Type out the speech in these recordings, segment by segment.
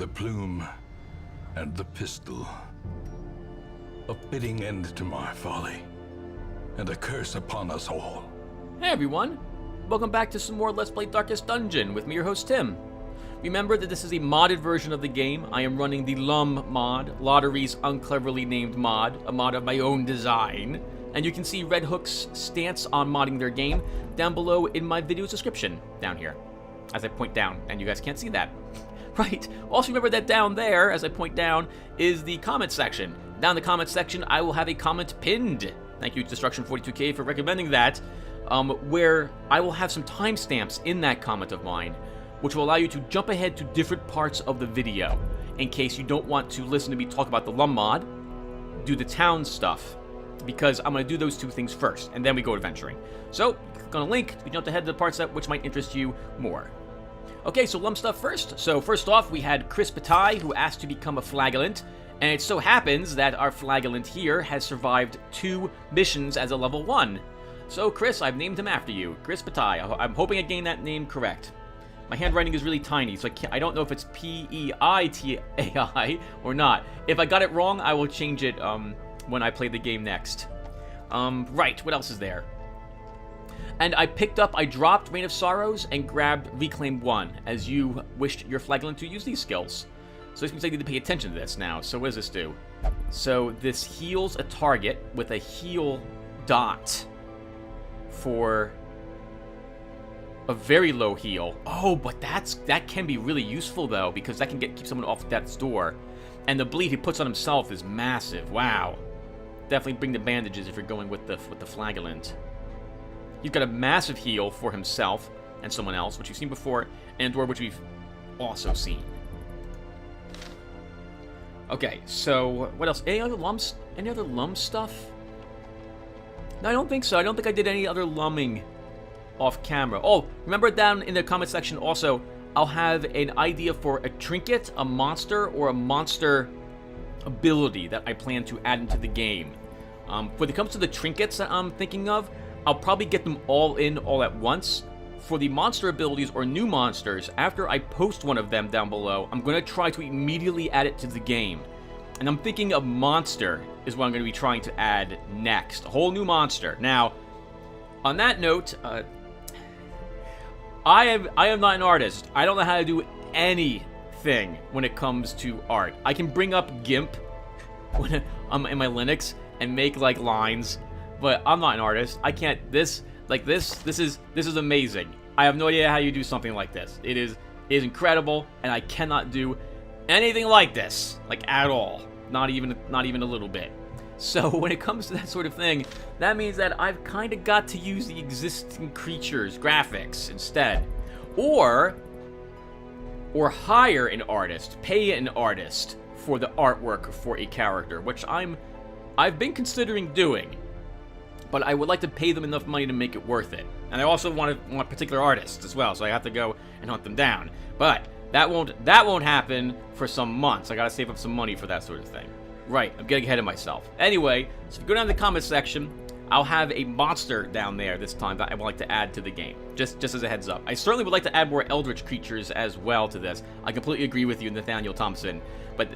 the plume and the pistol. A fitting end to my folly, and a curse upon us all. Hey everyone, welcome back to some more Let's Play Darkest Dungeon with me, your host Tim. Remember that this is a modded version of the game. I am running the LUNM mod, Lotaeri's uncleverly named mod, a mod of my own design. And you can see Red Hook's stance on modding their game down below in my video's description, down here, as I point down, and you guys can't see that. Right, also remember that down there, as I point down, is the comment section. Down in the comment section, I will have a comment pinned. Thank you, Destruction42k, for recommending that, where I will have some timestamps in that comment of mine, which will allow you to jump ahead to different parts of the video, in case you don't want to listen to me talk about the LUNM mod, do the town stuff, because I'm going to do those two things first, and then we go adventuring. So, click on a link, we jump ahead to the parts that which might interest you more. Okay, so LUNM stuff first. So first off, we had Chris Patai, who asked to become a flagellant, and it so happens that our flagellant here has survived 2 missions as a level 1. So Chris, I've named him after you, Chris Patai. I'm hoping I gained that name correct. My handwriting is really tiny, so I don't know if it's P-E-I-T-A-I or not. If I got it wrong, I will change it when I play the game next. Right, what else is there? And I dropped Reign of Sorrows and grabbed Reclaim 1, as you wished your flagellant to use these skills. So this means I need to pay attention to this now. So what does this do? So this heals a target with a heal dot for a very low heal. Oh, but that can be really useful though, because that can keep someone off death's door. And the bleed he puts on himself is massive. Wow. Definitely bring the bandages if you're going with the flagellant. He's got a massive heal for himself and someone else, which you've seen before, and a door which we've also seen. Okay, so what else? Any other LUNM stuff? No, I don't think so. I don't think I did any other LUNMing off camera. Oh, remember down in the comment section also, I'll have an idea for a trinket, a monster, or a monster ability that I plan to add into the game. When it comes to the trinkets that I'm thinking of, I'll probably get them all in all at once. For the monster abilities or new monsters, after I post one of them down below, I'm going to try to immediately add it to the game. And I'm thinking a monster is what I'm going to be trying to add next. A whole new monster. Now, on that note, I am not an artist. I don't know how to do anything when it comes to art. I can bring up GIMP when I'm in my Linux and make like lines, but I'm not an artist. I can't. This is amazing. I have no idea how you do something like this. It is incredible, and I cannot do anything like this, like at all. Not even a little bit. So when it comes to that sort of thing, that means that I've kind of got to use the existing creatures graphics instead, or hire an artist, pay an artist for the artwork for a character, which I've been considering doing. But I would like to pay them enough money to make it worth it. And I also want particular artists as well, so I have to go and hunt them down. But that won't happen for some months. I gotta save up some money for that sort of thing. Right, I'm getting ahead of myself. Anyway, so if you go down to the comment section, I'll have a monster down there this time that I would like to add to the game. Just as a heads up. I certainly would like to add more eldritch creatures as well to this. I completely agree with you, Nathaniel Thompson. But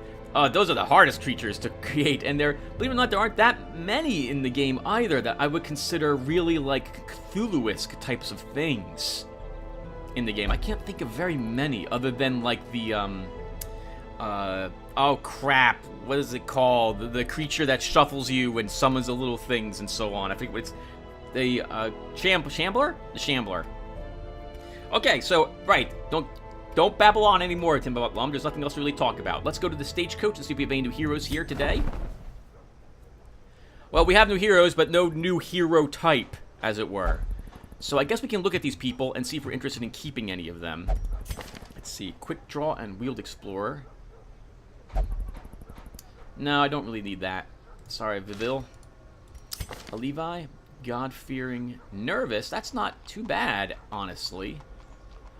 those are the hardest creatures to create, and believe it or not, there aren't that many in the game either that I would consider really like Cthulhu-esque types of things in the game. I can't think of very many other than like the oh crap, what is it called? The creature that shuffles you and summons the little things and so on. I think it's the Shambler? The Shambler. Okay, so right, don't babble on anymore, Tim, about LUNM. There's nothing else to really talk about. Let's go to the stagecoach and see if we have any new heroes here today. Well, we have new heroes, but no new hero type, as it were. So I guess we can look at these people and see if we're interested in keeping any of them. Let's see. Quick Draw and Wheeled Explorer. No, I don't really need that. Sorry, Vivil. A Levi. God-fearing. Nervous. That's not too bad, honestly.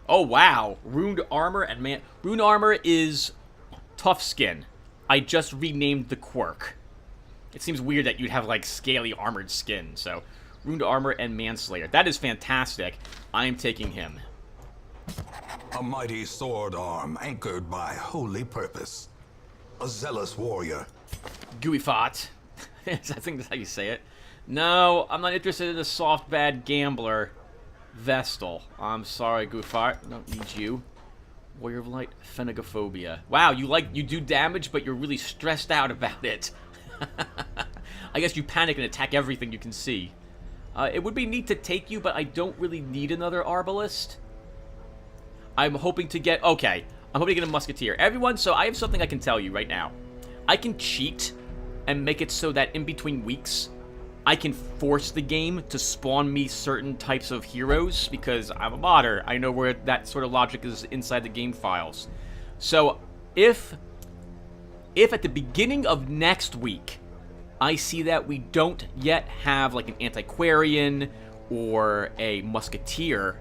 Oh, wow. Runed Armor and Runed Armor is Tough Skin. I just renamed the quirk. It seems weird that you'd have, like, scaly armored skin. So, Runed Armor and Manslayer. That is fantastic. I am taking him. A mighty sword arm anchored by holy purpose. A zealous warrior. Gooey fart. I think that's how you say it. No, I'm not interested in a soft, bad gambler. Vestal. I'm sorry, Goofart. I don't need you. Warrior of Light, Phenegophobia. Wow, you do damage, but you're really stressed out about it. I guess you panic and attack everything you can see. It would be neat to take you, but I don't really need another Arbalist. I'm hoping to get... Okay, I'm hoping to get a Musketeer. Everyone, so I have something I can tell you right now. I can cheat and make it so that in between weeks, I can force the game to spawn me certain types of heroes because I'm a modder. I know where that sort of logic is inside the game files. So if at the beginning of next week, I see that we don't yet have like an Antiquarian or a Musketeer,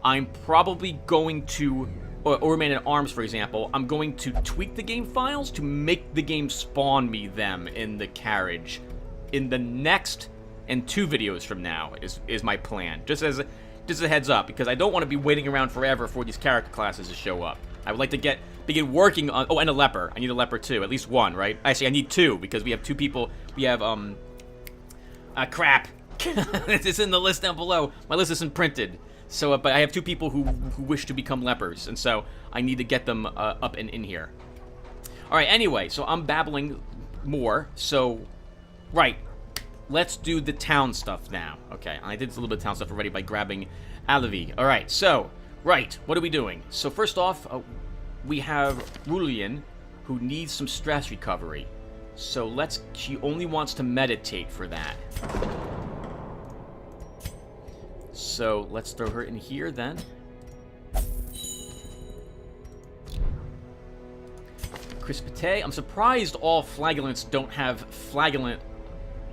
I'm probably going to, or Man-at-Arms, for example, I'm going to tweak the game files to make the game spawn me them in the carriage. In the next and 2 videos from now is my plan. Just as a heads up, because I don't want to be waiting around forever for these character classes to show up. I would like to begin working on... Oh, and a leper. I need a leper too. At least 1, right? Actually, I need 2, because we have 2 people. We have, crap. It's in the list down below. My list isn't printed. So, but I have 2 people who wish to become lepers, and so I need to get them up and in here. Alright, anyway, so I'm babbling more, so... Right, let's do the town stuff now. Okay, I did a little bit of town stuff already by grabbing Alavi. Alright, so, right, what are we doing? So first off, we have Rulian, who needs some stress recovery. So she only wants to meditate for that. So let's throw her in here then. Crispite, I'm surprised all Flagellants don't have Flagellant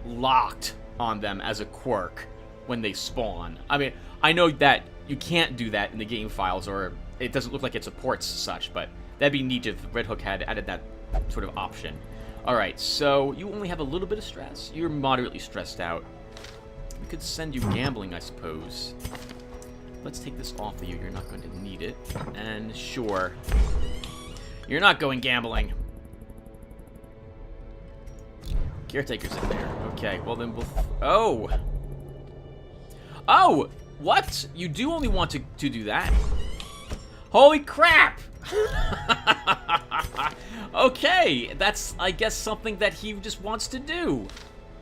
locked on them as a quirk when they spawn. I mean, I know that you can't do that in the game files, or it doesn't look like it supports such, but that'd be neat if Red Hook had added that sort of option. Alright, so you only have a little bit of stress. You're moderately stressed out. We could send you gambling, I suppose. Let's take this off of you. You're not going to need it. And sure. You're not going gambling. Caretaker's in there. Okay, well then we'll... Oh! Oh! What? You do only want to do that? Holy crap! Okay, that's, I guess, something that he just wants to do.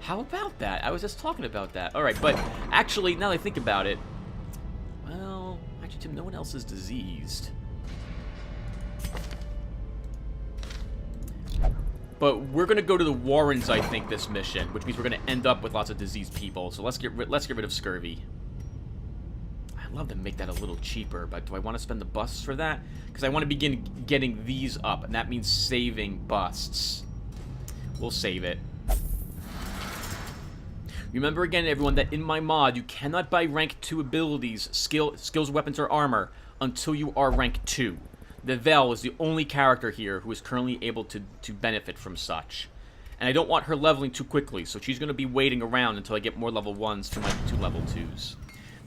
How about that? I was just talking about that. Alright, but actually, now that I think about it... Well, actually, Tim, no one else is diseased. But we're going to go to the Warrens, I think, this mission, which means we're going to end up with lots of diseased people. So let's get rid of scurvy. I'd love to make that a little cheaper, but do I want to spend the busts for that? Because I want to begin getting these up, and that means saving busts. We'll save it. Remember again, everyone, that in my mod, you cannot buy rank 2 abilities, skills, weapons, or armor until you are rank 2. The Vel is the only character here who is currently able to benefit from such. And I don't want her leveling too quickly, so she's going to be waiting around until I get more level 1s to my 2 level 2s.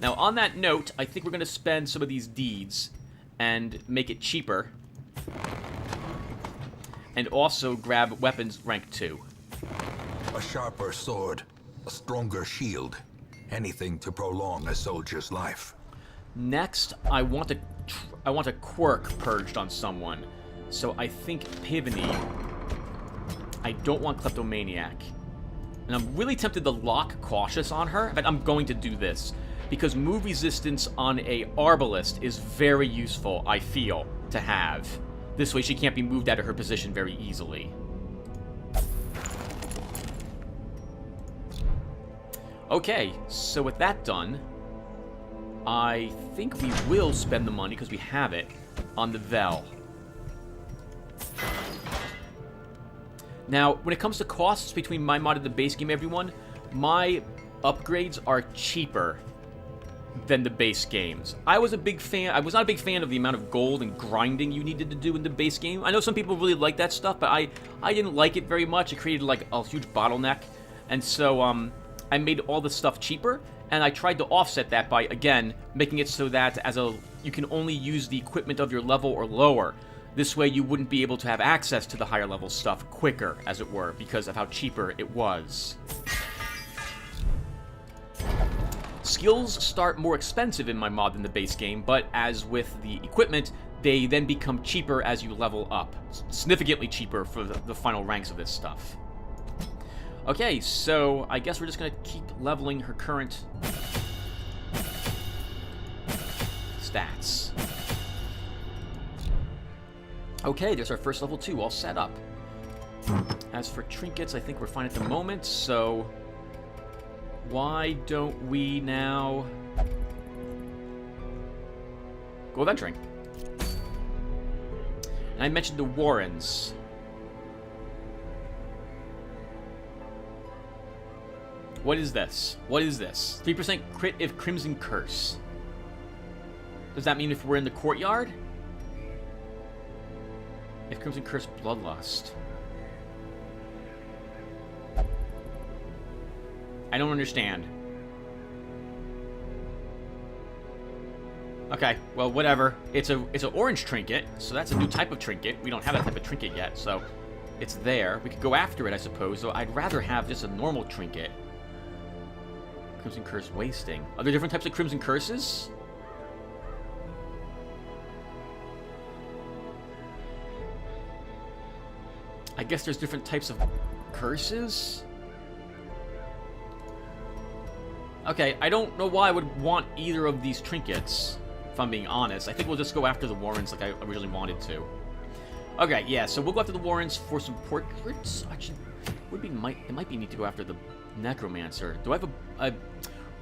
Now, on that note, I think we're going to spend some of these deeds and make it cheaper. And also grab weapons rank 2. A sharper sword. A stronger shield. Anything to prolong a soldier's life. Next, I want a quirk purged on someone. So I think Pivony. I don't want Kleptomaniac. And I'm really tempted to lock Cautious on her. But I'm going to do this. Because move resistance on a Arbalist is very useful, I feel, to have. This way she can't be moved out of her position very easily. Okay, so with that done, I think we will spend the money, because we have it, on the Vel. Now, when it comes to costs between my mod and the base game, everyone, my upgrades are cheaper than the base games. I was not a big fan of the amount of gold and grinding you needed to do in the base game. I know some people really like that stuff, but I didn't like it very much. It created like a huge bottleneck. And so, I made all this stuff cheaper, And I tried to offset that by, again, making it so that you can only use the equipment of your level or lower. This way you wouldn't be able to have access to the higher level stuff quicker, as it were, because of how cheaper it was. Skills start more expensive in my mod than the base game, but as with the equipment, they then become cheaper as you level up. Significantly cheaper for the final ranks of this stuff. Okay, so I guess we're just going to keep leveling her current stats. Okay, there's our first level 2 all set up. As for trinkets, I think we're fine at the moment, so why don't we now go adventuring? And I mentioned the Warrens. What is this? What is this? 3% crit if Crimson Curse. Does that mean if we're in the courtyard? If Crimson Curse Bloodlust. I don't understand. Okay, well, whatever. It's an orange trinket, so that's a new type of trinket. We don't have that type of trinket yet, so it's there. We could go after it, I suppose, though I'd rather have just a normal trinket. Crimson Curse Wasting. Are there different types of Crimson Curses? I guess there's different types of curses? Okay, I don't know why I would want either of these trinkets, if I'm being honest. I think we'll just go after the Warrens like I originally wanted to. Okay, yeah, so we'll go after the Warrens for some portraits. Actually, it might be neat to go after the Necromancer. Do I have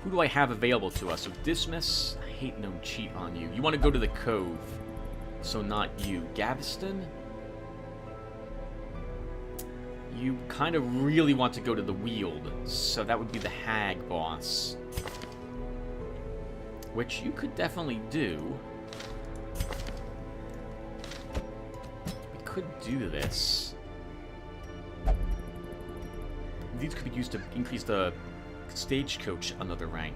who do I have available to us? So Dismas, I hate no cheat on you. You want to go to the Cove, so not you. Gaveston? You kind of really want to go to the Weald, so that would be the Hag boss. Which you could definitely do. We could do this. These could be used to increase the Stagecoach another rank.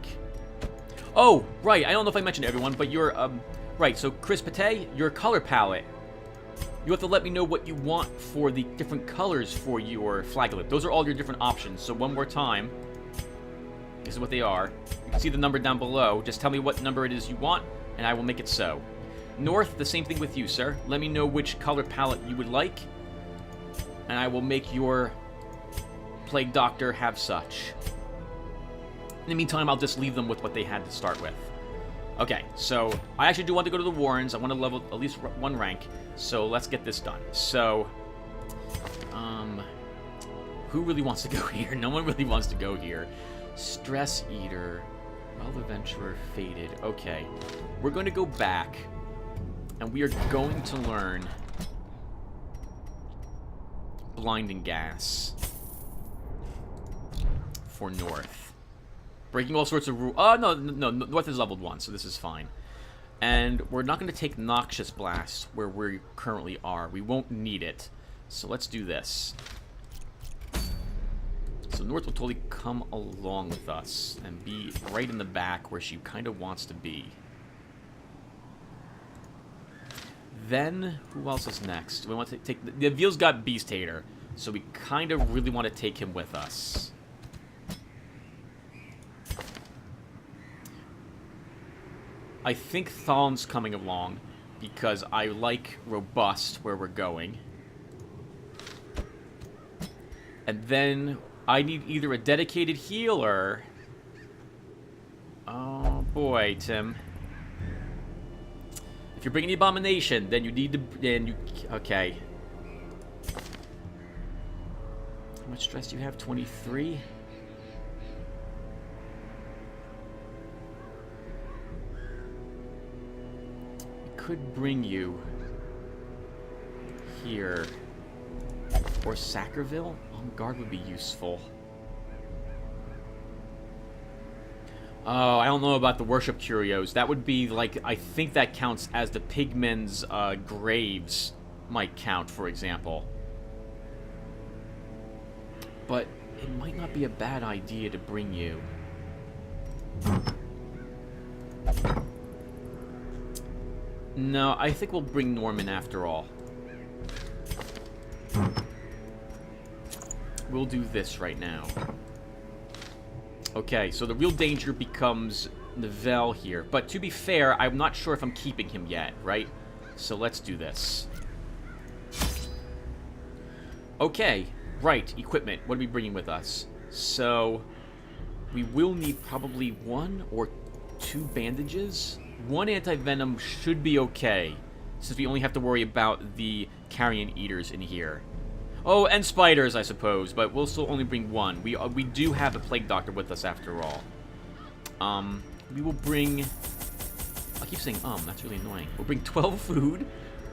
Oh, right, I don't know if I mentioned everyone, but you're, right, so Chris Pate, your color palette. You have to let me know what you want for the different colors for your flaglet. Those are all your different options. So one more time. This is what they are. You can see the number down below. Just tell me what number it is you want, and I will make it so. North, the same thing with you, sir. Let me know which color palette you would like, and I will make your Plague Doctor have such. In the meantime, I'll just leave them with what they had to start with. Okay, so I actually do want to go to the Warrens. I want to level at least one rank. So let's get this done. So, who really wants to go here? No one really wants to go here. Stress Eater, Well Adventurer, Fated. Okay, we're going to go back, and we are going to learn Blinding Gas for North. Breaking all sorts of rules. Oh, no, North is leveled 1, so this is fine. And we're not going to take Noxious Blast where we currently are. We won't need it. So let's do this. So North will totally come along with us and be right in the back where she kind of wants to be. Then, who else is next? We want to take... The Veal's got Beast Hater, so we kind of really want to take him with us. I think Thalm's coming along because I like Robust where we're going. And then I need either a dedicated healer. Oh boy, Tim. If you're bringing the Abomination, then you need to... Okay. How much stress do you have? 23? Could bring you here, or Sackerville. On guard would be useful. Oh, I don't know about the worship curios. That would be like, I think that counts as the pigmen's graves might count, for example. But it might not be a bad idea to bring you. No, I think we'll bring Norman after all. We'll do this right now. Okay, so the real danger becomes Nivelle here. But to be fair, I'm not sure if I'm keeping him yet, right? So let's do this. Okay, right, equipment. What are we bringing with us? So, we will need probably 1 or 2 bandages. 1 anti-venom should be okay, since we only have to worry about the carrion eaters in here. Oh, and spiders, I suppose, but we'll still only bring 1. We do have the plague doctor with us after all. We will bring... I keep saying that's really annoying. We'll bring 12 food.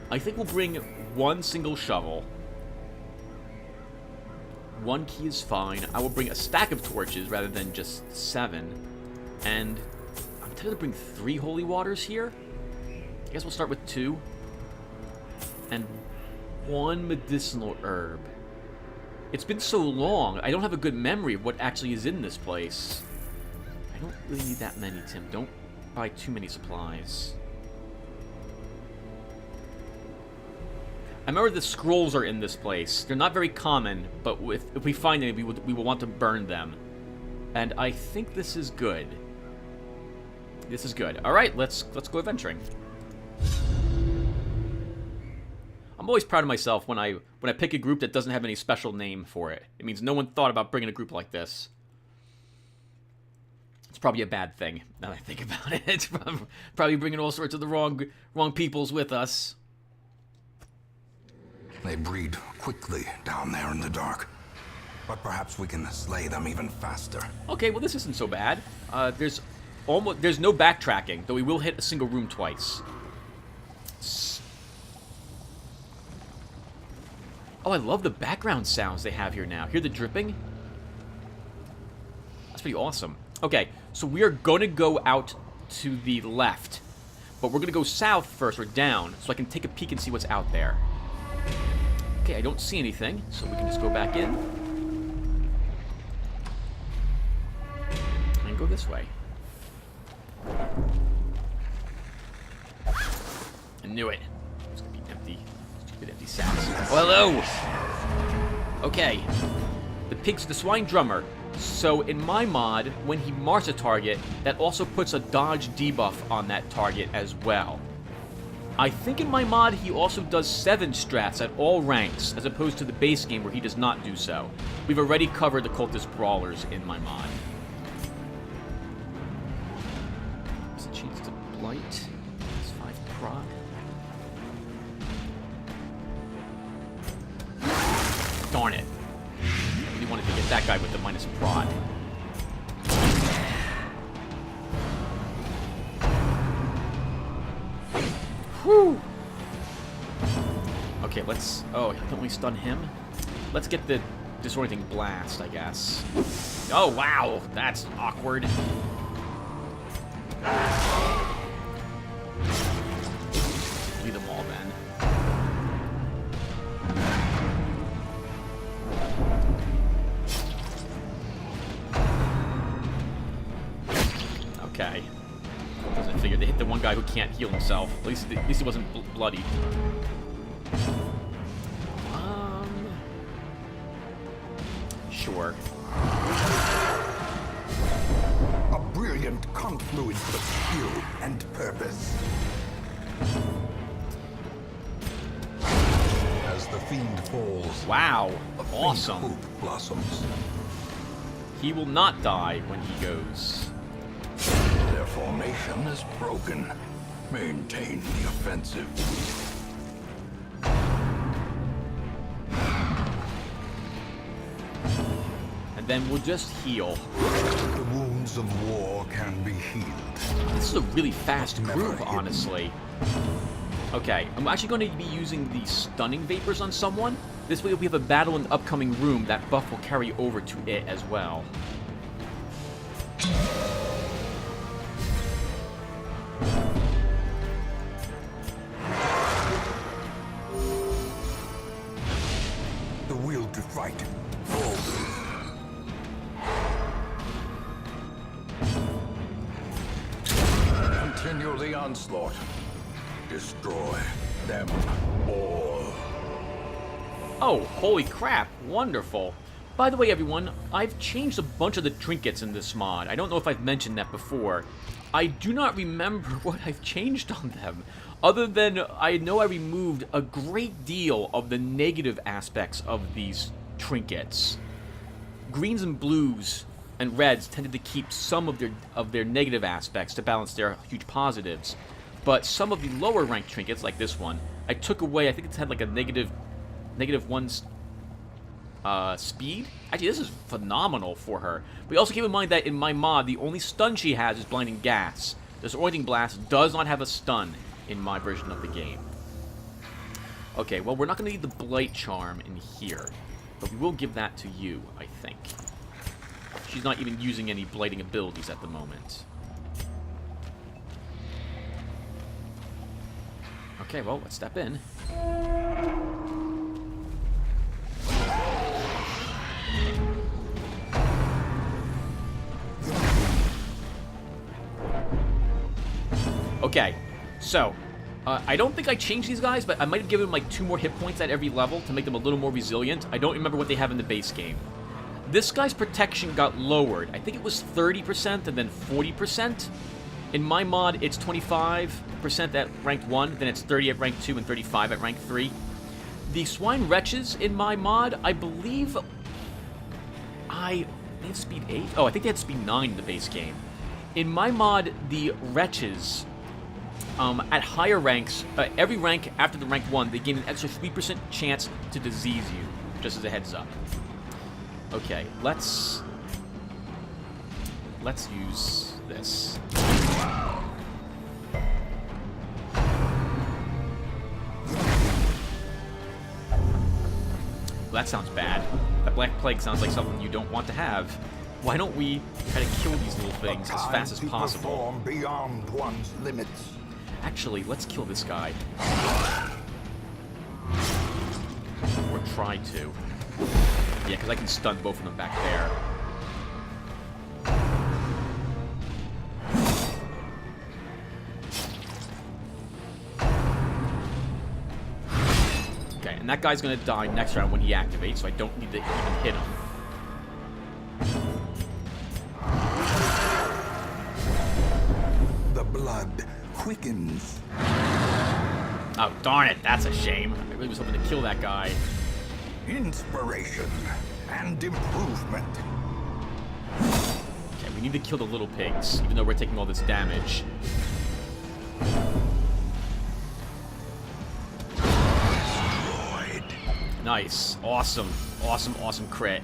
I think we'll bring 1 single shovel. 1 key is fine. I will bring a stack of torches rather than just 7. And I'm tempted to bring 3 holy waters here. I guess we'll start with 2. And 1 medicinal herb. It's been so long, I don't have a good memory of what actually is in this place. I don't really need that many, Tim. Don't buy too many supplies. I remember the scrolls are in this place. They're not very common, but if we find any, we will want to burn them. And I think this is good. This is good. All right, let's go adventuring. I'm always proud of myself when I pick a group that doesn't have any special name for it. It means no one thought about bringing a group like this. It's probably a bad thing now that I think about it. It's probably bringing all sorts of the wrong peoples with us. They breed quickly down there in the dark. But perhaps we can slay them even faster. Okay, well this isn't so bad. There's no backtracking, though we will hit a single room twice. Oh, I love the background sounds they have here now. Hear the dripping? That's pretty awesome. Okay, so we are going to go out to the left. But we're going to go south first, or down, so I can take a peek and see what's out there. Okay, I don't see anything, so we can just go back in. And go this way. I knew it. It's going to be empty. Stupid empty sacks. Oh, hello! Okay. The swine drummer. So in my mod, when he marks a target, that also puts a dodge debuff on that target as well. I think in my mod, he also does 7 strats at all ranks, as opposed to the base game where he does not do so. We've already covered the cultist brawlers in my mod. There's a chance to blight. It's 5 proc. Darn it. I really wanted to get that guy with the minus prod. Whew. Okay, let's... Oh, can we stun him? Let's get the disorienting blast, I guess. Oh, wow! That's awkward. Leave them all, then. Okay. Doesn't figure they hit the one guy who can't heal himself. At least he wasn't bloody. Sure. A brilliant confluence of skill and purpose. As the fiend falls, Wow. a faint Awesome. hope blossoms. He will not die when he goes. Their formation is broken. Maintain the offensive. And then we'll just heal. The wounds of war can be healed. This is a really fast Never group, hidden. honestly. Okay, I'm actually going to be using the stunning vapors on someone. This way, if we have a battle in the upcoming room, that buff will carry over to it as well. The will to fight falls. onslaught. Destroy them all. Oh, holy crap. Wonderful. By the way, everyone, I've changed a bunch of the trinkets in this mod. I don't know if I've mentioned that before. I do not remember what I've changed on them, other than I know I removed a great deal of the negative aspects of these trinkets. Greens and blues and reds tended to keep some of their negative aspects to balance their huge positives, but some of the lower ranked trinkets, like this one, I took away. I think it's had like a negative 1 speed. Actually, this is phenomenal for her. But also keep in mind that in my mod, the only stun she has is blinding gas. Disorienting blast does not have a stun in my version of the game. Okay, well, we're not going to need the blight charm in here, but we will give that to you, I think. She's not even using any blighting abilities at the moment. Okay, well, let's step in. Okay, so, I don't think I changed these guys, but I might have given them like 2 more hit points at every level to make them a little more resilient. I don't remember what they have in the base game. This guy's protection got lowered. I think it was 30% and then 40%. In my mod, it's 25% at rank 1, then it's 30 at rank 2, and 35 at rank 3. The Swine Wretches in my mod, I believe they have speed 8? Oh, I think they had speed 9 in the base game. In my mod, the Wretches, at higher ranks, every rank after the rank 1, they gain an extra 3% chance to disease you, just as a heads up. Okay, let's use this. Well, that sounds bad. That Black Plague sounds like something you don't want to have. Why don't we try to kill these little things as fast as possible? Beyond one's limits. Actually, let's kill this guy. Or try to. Yeah, because I can stun both of them back there. Okay, and that guy's going to die next round when he activates, so I don't need to even hit him. The blood quickens. Oh, darn it, that's a shame. I really was hoping to kill that guy. Inspiration and improvement. Okay, we need to kill the little pigs, even though we're taking all this damage. Destroyed. Nice. Awesome. Awesome, awesome crit.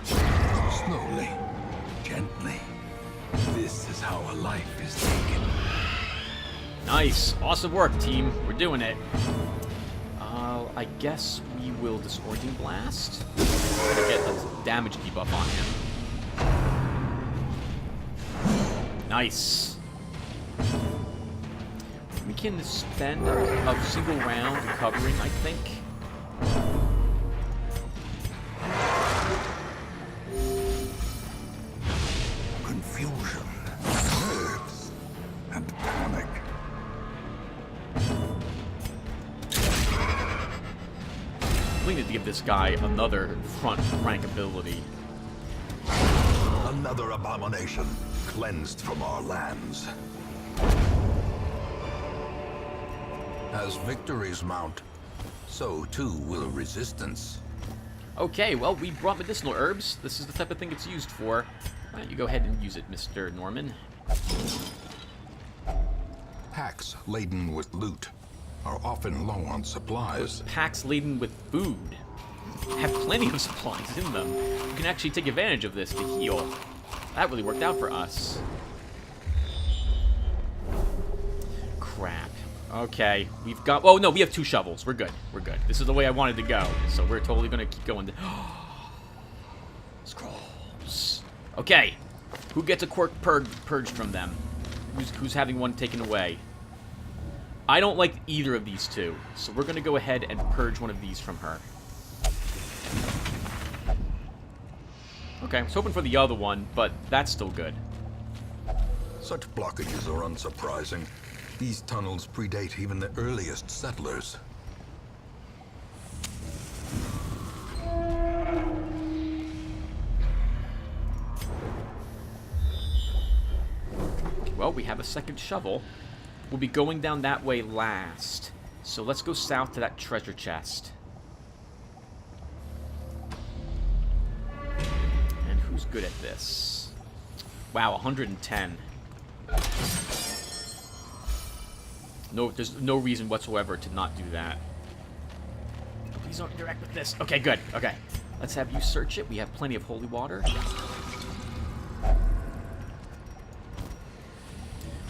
Slowly, gently. This is how a life is taken. Nice. Awesome work, team. We're doing it. I guess we will Disorienting Blast. Try to get a damage debuff on him. Nice. We can spend a single round recovering, I think. Confusion, nerves, and panic. We need to give this guy another front rank ability. Another abomination cleansed from our lands. As victories mount, so too will resistance. Okay, well, we brought medicinal herbs. This is the type of thing it's used for. Why don't you go ahead and use it, Mr. Norman? Packs laden with loot are often low on supplies. Packs laden with food have plenty of supplies in them. You can actually take advantage of this to heal. That really worked out for us. Crap. Okay, we've got... Oh, no, we have 2 shovels. We're good. We're good. This is the way I wanted to go, so we're totally going to keep going. Scrolls. Okay. Who gets a quirk purged from them? Who's having one taken away? I don't like either of these 2, so we're going to go ahead and purge one of these from her. Okay, I was hoping for the other one, but that's still good. Such blockages are unsurprising. These tunnels predate even the earliest settlers. Well, we have a second shovel. We'll be going down that way last. So let's go south to that treasure chest. And who's good at this? Wow, 110. No, there's no reason whatsoever to not do that. Please don't interact with this. Okay, good. Okay. Let's have you search it. We have plenty of holy water.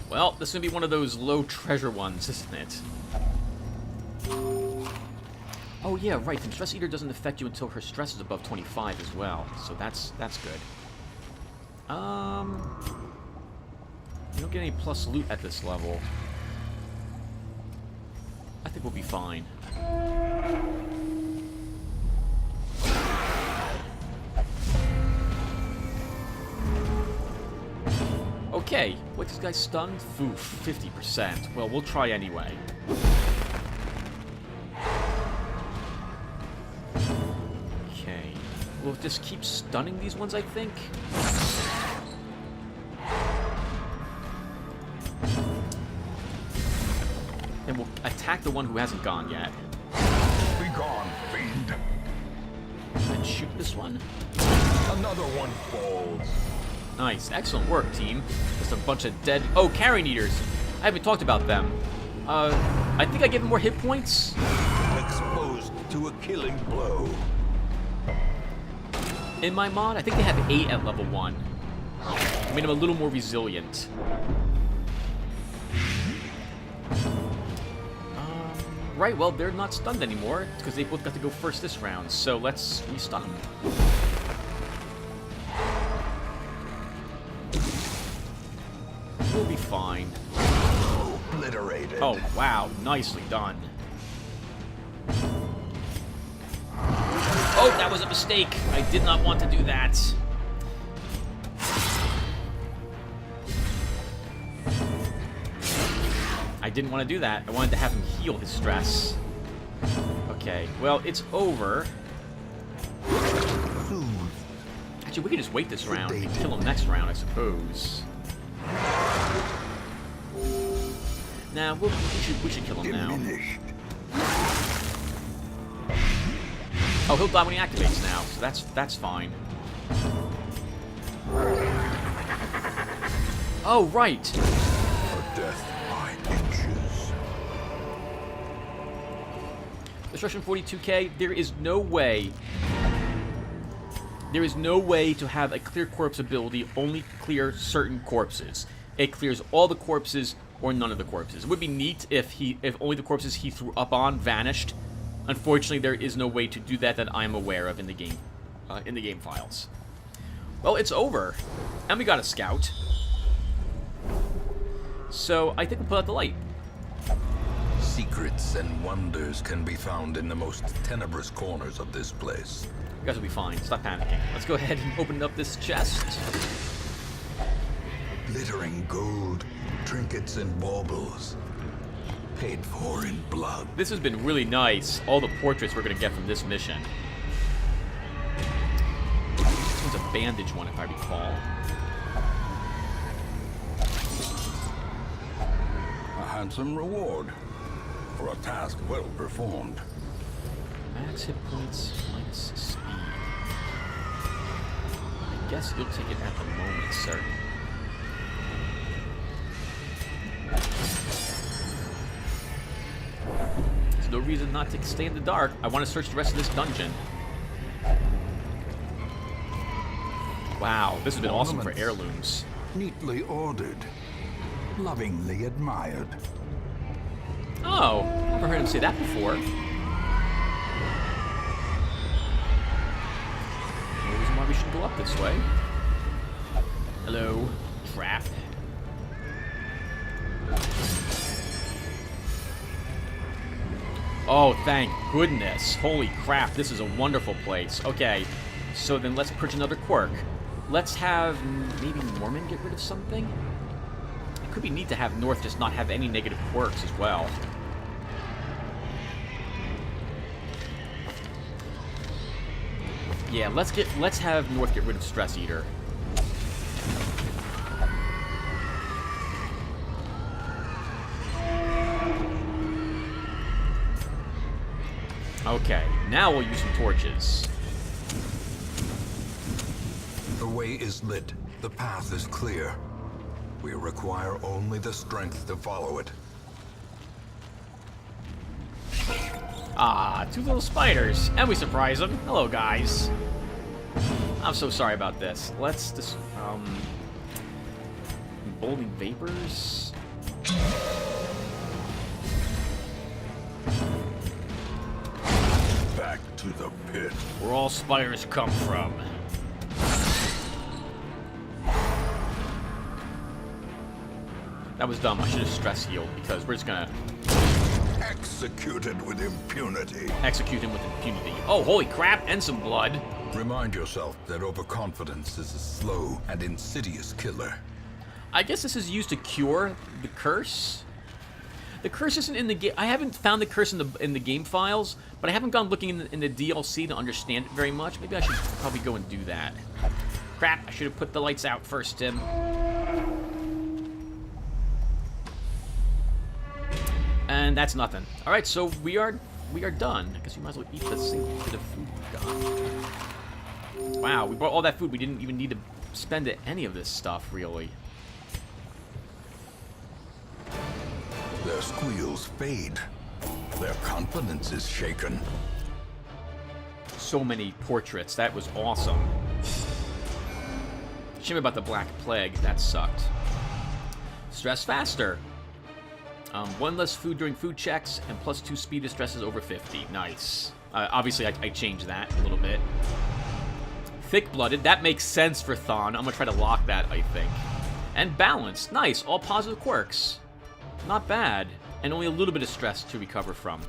Well, this is going to be one of those low treasure ones, isn't it? Oh, yeah, right. The Stress Eater doesn't affect you until her stress is above 25 as well. So that's good. You don't get any plus loot at this level. I think we'll be fine. Okay, what, this guy's stunned? Oof, 50%. Well, we'll try anyway. Okay. We'll just keep stunning these ones, I think. And we'll attack the one who hasn't gone yet. Be gone, fiend. And shoot this one. Another one falls. Nice. Excellent work, team. Just a bunch of dead... Oh, Carrion Eaters. I haven't talked about them. I think I gave them more hit points. Exposed to a killing blow. In my mod, I think they have 8 at level 1. Made them a little more resilient. Right, well, they're not stunned anymore, because they both got to go first this round, so let's restun them. We'll be fine. Obliterated. Oh, wow, nicely done. Oh, that was a mistake. I did not want to do that. I didn't want to do that. I wanted to have him heal his stress. Okay, well, it's over. Actually, we can just wait this round and kill him next round, I suppose. Nah, we should kill him now. Oh, he'll die when he activates now, so that's fine. Oh, right. Death by inches. Destruction 42k, there is no way to have a clear corpse ability only clear certain corpses. It clears all the corpses or none of the corpses. It would be neat if only the corpses he threw up on vanished. Unfortunately, there is no way to do that I'm aware of in the game files. Well, it's over, and we got a scout. So I think we'll put out the light. Secrets and wonders can be found in the most tenebrous corners of this place. You guys will be fine. Stop panicking. Let's go ahead and open up this chest. Glittering gold, trinkets and baubles. Paid for in blood. This has been really nice. All the portraits we're going to get from this mission. This one's a bandage one, if I recall. A handsome reward for a task well performed. Max hit points minus speed. I guess you'll take it at the moment, sir. There's no reason not to stay in the dark. I want to search the rest of this dungeon. Wow, this has been awesome for heirlooms. Neatly ordered. Lovingly admired. Oh, never heard him say that before. No reason why we should go up this way. Hello, trap. Oh, thank goodness. Holy crap, this is a wonderful place. Okay, so then let's purge another quirk. Let's have maybe Norman get rid of something? could be neat to have North just not have any negative quirks as well. Yeah, let's have North get rid of Stress Eater. Okay, now we'll use some torches. The way is lit. The path is clear. We require only the strength to follow it. Ah, 2 little spiders. And we surprise them. Hello, guys. I'm so sorry about this. Let's just, Emboldening Vapors. Back to the pit. Where all spiders come from. That was dumb. I should have stress healed because we're just gonna Executed with impunity. execute him with impunity. Oh, holy crap, and some blood. Remind yourself that overconfidence is a slow and insidious killer. I guess this is used to cure the curse. The curse isn't in the game. I haven't found the curse in the game files, but I haven't gone looking in the DLC to understand it very much. Maybe I should probably go and do that. Crap, I should have put the lights out first, Tim. And that's nothing. All right, so we are done. I guess we might as well eat the same bit of food we got. Wow, we brought all that food. We didn't even need to spend any of this stuff, really. Their squeals fade. Their confidence is shaken. So many portraits. That was awesome. Shame about the Black Plague. That sucked. Stress faster. 1 less food during food checks, and +2 speed if stress is over 50. Nice. Obviously, I changed that a little bit. Thick-blooded. That makes sense for Thon. I'm going to try to lock that, I think. And balanced. Nice. All positive quirks. Not bad. And only a little bit of stress to recover from.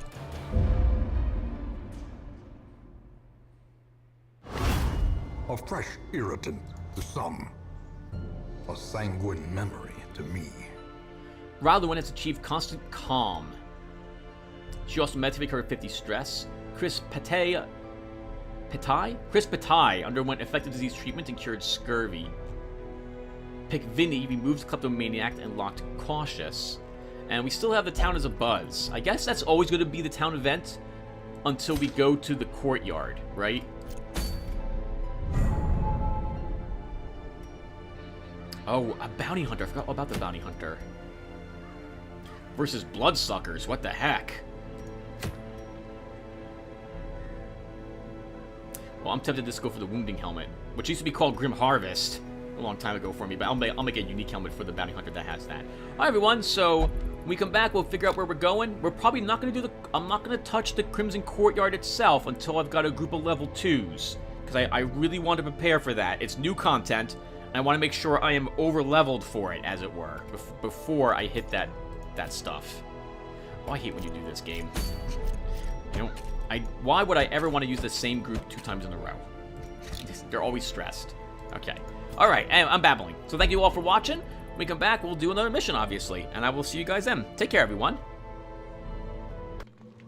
A fresh irritant to some. A sanguine memory to me. Rather when it's achieved constant calm. She also medically recovered 50 stress. Chris Patai underwent effective disease treatment and cured scurvy. Pick Vinny removes Kleptomaniac and locked Cautious. And we still have the town as a buzz. I guess that's always going to be the town event until we go to the courtyard, right? Oh, a bounty hunter. I forgot all about the bounty hunter. Versus bloodsuckers. What the heck? Well, I'm tempted to just go for the wounding helmet, which used to be called Grim Harvest a long time ago for me, but I'll make a unique helmet for the bounty hunter that has that. All right, everyone. So when we come back, we'll figure out where we're going. We're probably not going to do I'm not going to touch the Crimson Courtyard itself until I've got a group of level 2s, because I really want to prepare for that. It's new content, and I want to make sure I am over-leveled for it, as it were, before I hit that stuff. Oh, I hate when you do this game. You know, why would I ever want to use the same group 2 times in a row? They're always stressed. Okay. All right, I'm babbling. So thank you all for watching. When we come back, we'll do another mission, obviously, and I will see you guys then. Take care, everyone.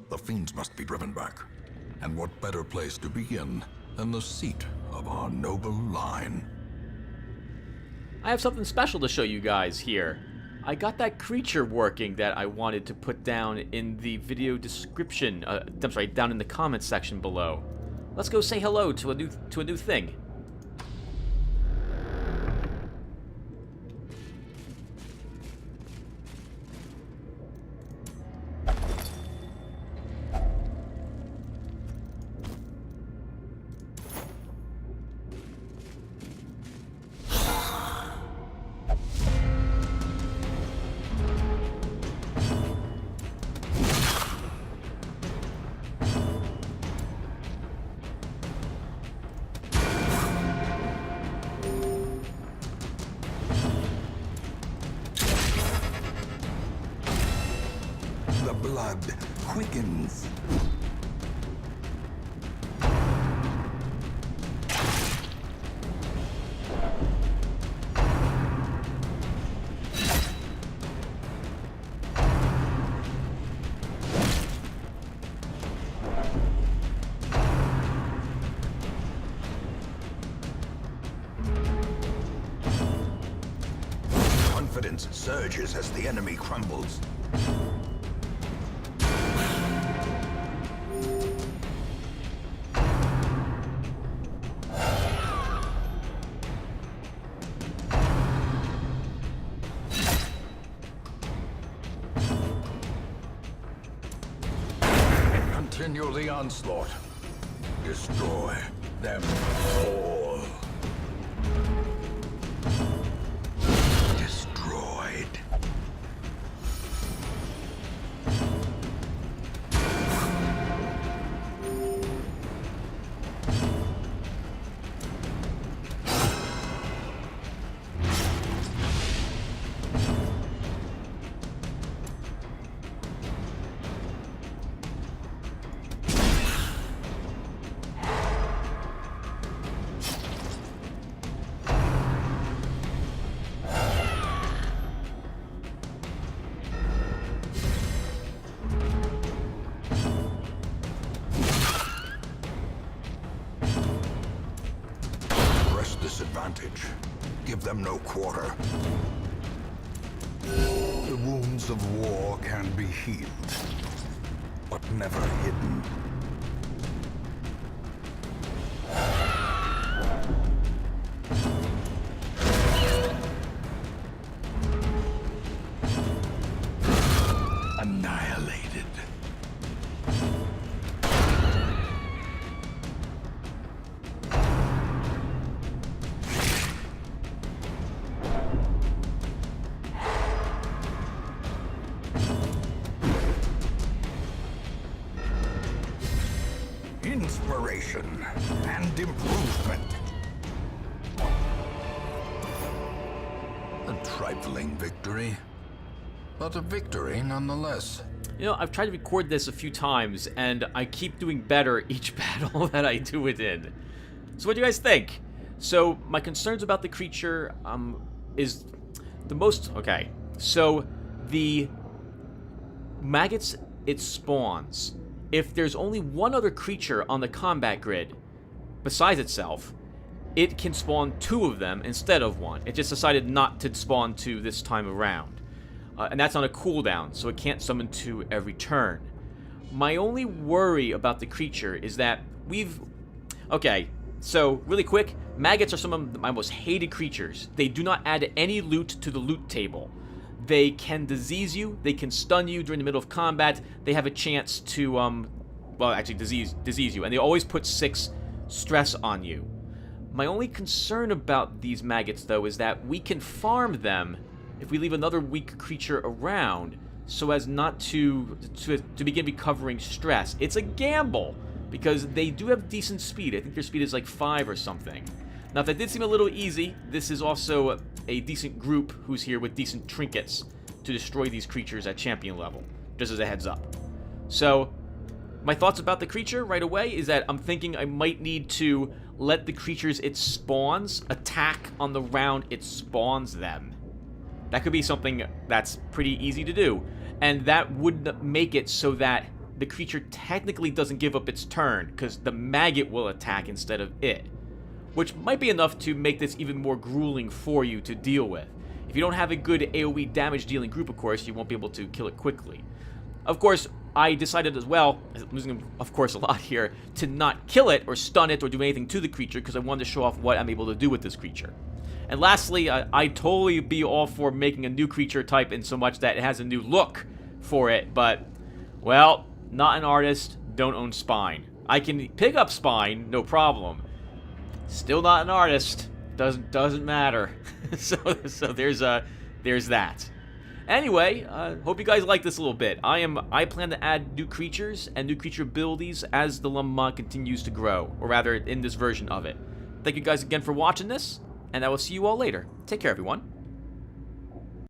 The fiends must be driven back. And what better place to begin than the seat of our noble line? I have something special to show you guys here. I got that creature working that I wanted to put down in the video description. I'm sorry, down in the comments section below. Let's go say hello to a new thing. The blood quickens. confidence surges as the enemy crumbles. Continue the onslaught. Destroy them all. Destroyed. Disadvantage. Give them no quarter. The wounds of war can be healed, but never hidden. Annihilated. Inspiration and improvement. A trifling victory, but a victory nonetheless. You know, I've tried to record this a few times, and I keep doing better each battle that I do it in. So what do you guys think? So, my concerns about the creature, is the most... Okay, so the maggots it spawns, if there's only one other creature on the combat grid besides itself, it can spawn 2 of them instead of 1. It just decided not to spawn 2 this time around. And that's on a cooldown, so it can't summon 2 every turn. My only worry about the creature is that we've... Okay, so really quick, maggots are some of my most hated creatures. They do not add any loot to the loot table. They can disease you, they can stun you during the middle of combat, they have a chance to, well, actually disease you, and they always put 6 stress on you. My only concern about these maggots, though, is that we can farm them if we leave another weak creature around, so as not to begin recovering stress. It's a gamble, because they do have decent speed. I think their speed is like 5 or something. Now, if that did seem a little easy, this is also a decent group who's here with decent trinkets to destroy these creatures at champion level, just as a heads up. So, my thoughts about the creature right away is that I'm thinking I might need to let the creatures it spawns attack on the round it spawns them. That could be something that's pretty easy to do, and that would make it so that the creature technically doesn't give up its turn, because the maggot will attack instead of it, which might be enough to make this even more grueling for you to deal with. If you don't have a good AoE damage dealing group, of course, you won't be able to kill it quickly. Of course, I decided as well, I'm losing of course a lot here, to not kill it or stun it or do anything to the creature, because I wanted to show off what I'm able to do with this creature. And lastly, I'd totally be all for making a new creature type in so much that it has a new look for it, but, well, not an artist, don't own Spine. I can pick up Spine, no problem. Still not an artist, doesn't matter. so there's that. Anyway, hope you guys like this a little bit. I plan to add new creatures and new creature abilities as the LUNM mod continues to grow, or rather, in this version of it. Thank you guys again for watching this, and I will see you all later. Take care, everyone.